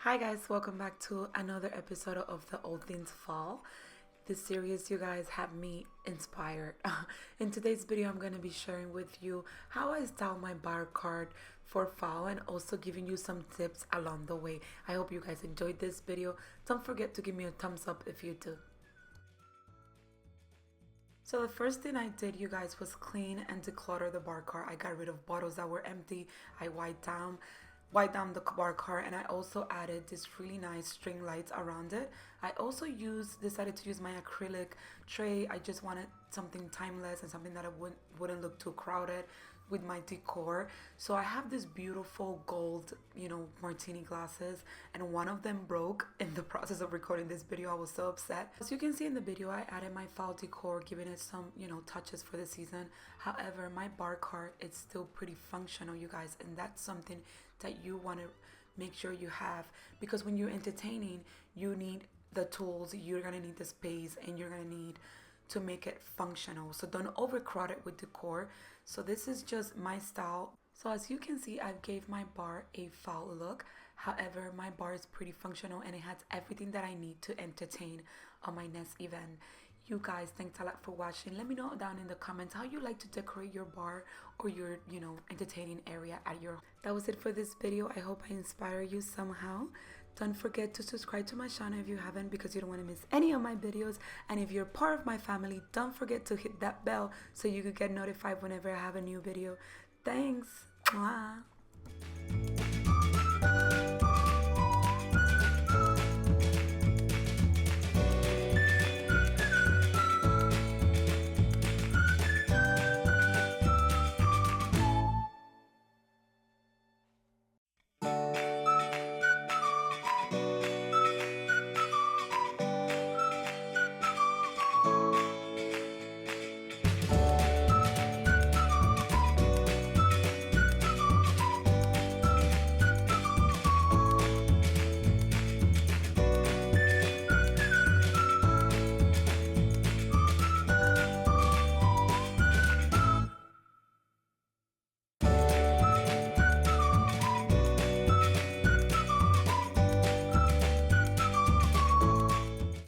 Hi guys, welcome back to another episode of the All Things Fall. This series, you guys, have me inspired. In today's video, I'm going to be sharing with you how I style my bar card for fall and also giving you some tips along the way. I hope you guys enjoyed this video. Don't forget to give me a thumbs up if you do. So the first thing I did, you guys, was clean and declutter the bar cart. I got rid of bottles that were empty. I wiped down the bar cart, and I also added this really nice string lights around it. I also decided to use my acrylic tray. I just wanted something timeless and something that wouldn't look too crowded with my decor. So I have this beautiful gold, Martini glasses, and one of them broke in the process of recording this video. I was so upset. As you can see in the video, I added my fall decor, giving it some, touches for the season. However, my bar cart is still pretty functional, you guys, and that's something that you want to make sure you have, because when you're entertaining, you need the tools, you're gonna need the space, and you're gonna need to make it functional. So don't overcrowd it with decor. So this is just my style. So as you can see, I gave my bar a fall look. However, my bar is pretty functional and it has everything that I need to entertain on my next event. You guys, thanks a lot for watching. Let me know down in the comments how you like to decorate your bar or your, entertaining area at your home. That was it for this video. I hope I inspire you somehow. Don't forget to subscribe to my channel if you haven't, because you don't want to miss any of my videos. And if you're part of my family, don't forget to hit that bell so you could get notified whenever I have a new video. Thanks. Mwah.